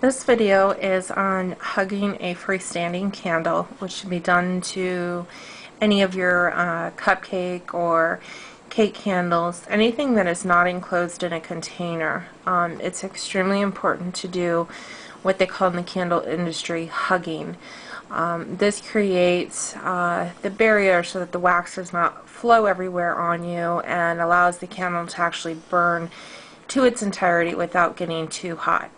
This video is on hugging a freestanding candle, which should be done to any of your cupcake or cake candles, anything that is not enclosed in a container. It's extremely important to do what they call in the candle industry hugging. This creates the barrier so that the wax does not flow everywhere on you and allows the candle to actually burn to its entirety without getting too hot.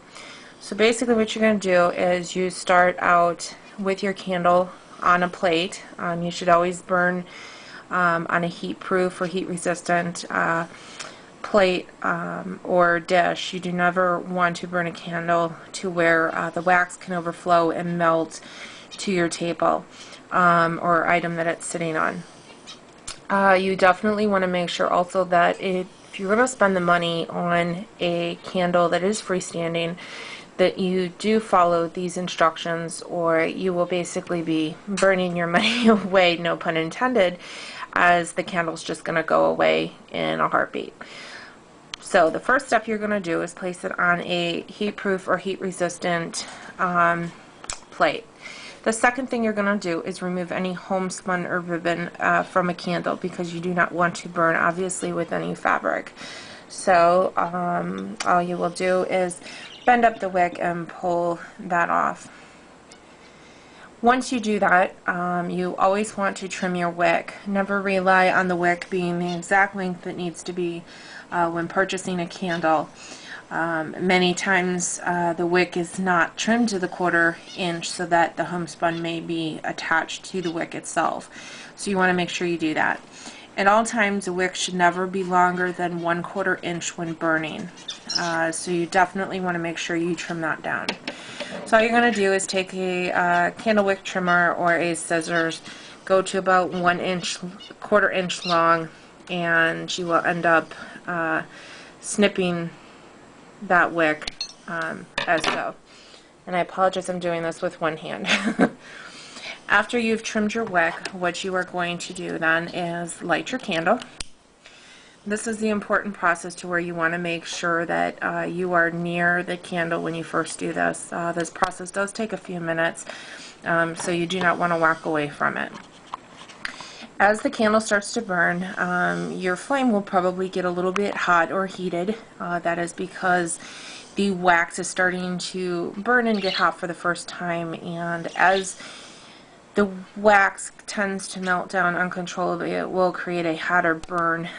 So basically what you're going to do is you start out with your candle on a plate. You should always burn on a heat-proof or heat-resistant plate or dish. You do never want to burn a candle to where the wax can overflow and melt to your table or item that it's sitting on. You definitely want to make sure also that if you're going to spend the money on a candle that is freestanding, that you do follow these instructions, or you will basically be burning your money away, no pun intended, as the candle's just going to go away in a heartbeat. So the first step you're going to do is place it on a heat-proof or heat-resistant plate. The second thing you're going to do is remove any homespun or ribbon from a candle, because you do not want to burn, obviously, with any fabric. So all you will do is bend up the wick and pull that off. Once you do that, you always want to trim your wick. Never rely on the wick being the exact length it needs to be when purchasing a candle. Many times the wick is not trimmed to the 1/4 inch so that the homespun may be attached to the wick itself. So you want to make sure you do that. At all times, the wick should never be longer than 1/4 inch when burning. So you definitely want to make sure you trim that down. So all you're going to do is take a candle wick trimmer or a scissors, go to about 1 inch, 1/4 inch long, and you will end up snipping that wick as so. And I apologize, I'm doing this with one hand. After you've trimmed your wick, what you are going to do then is light your candle. This is the important process to where you want to make sure that you are near the candle when you first do this. This process does take a few minutes, so you do not want to walk away from it. As the candle starts to burn, your flame will probably get a little bit hot or heated. That is because the wax is starting to burn and get hot for the first time, and as the wax tends to melt down uncontrollably, it will create a hotter burn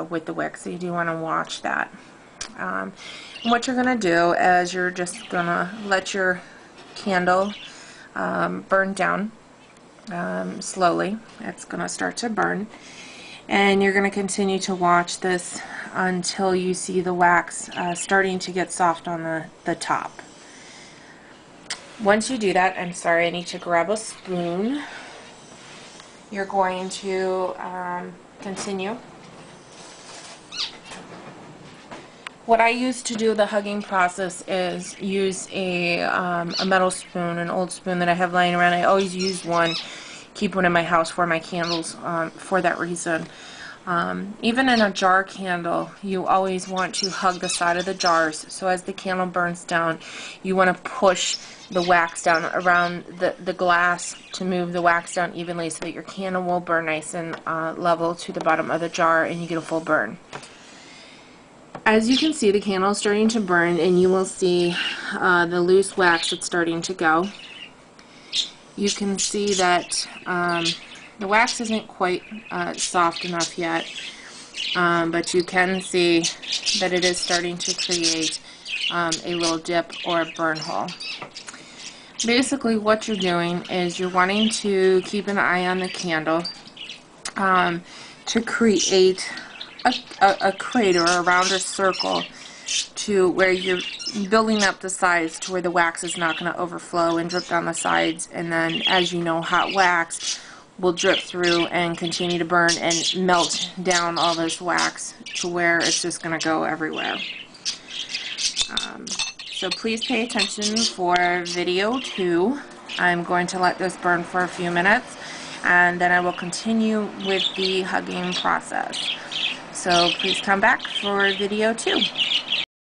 with the wick, so you do want to watch that. And what you're going to do is you're just going to let your candle burn down slowly. It's going to start to burn, and you're going to continue to watch this until you see the wax starting to get soft on the top. Once you do that, I'm sorry, I need to grab a spoon. You're going to continue. What I use to do the hugging process is use a metal spoon, an old spoon that I have lying around. I always use one, keep one in my house for my candles for that reason. Even in a jar candle, you always want to hug the side of the jars, so as the candle burns down, you want to push the wax down around the glass to move the wax down evenly so that your candle will burn nice and level to the bottom of the jar and you get a full burn. As you can see, the candle is starting to burn, and you will see the loose wax that's starting to go. You can see that the wax isn't quite soft enough yet, but you can see that it is starting to create a little dip or a burn hole. Basically what you're doing is you're wanting to keep an eye on the candle to create a crater, a rounder circle, to where you're building up the sides to where the wax is not going to overflow and drip down the sides, and then, as you know, hot wax will drip through and continue to burn and melt down all this wax to where it's just going to go everywhere. So please pay attention for video 2. I'm going to let this burn for a few minutes, and then I will continue with the hugging process. So please come back for video 2.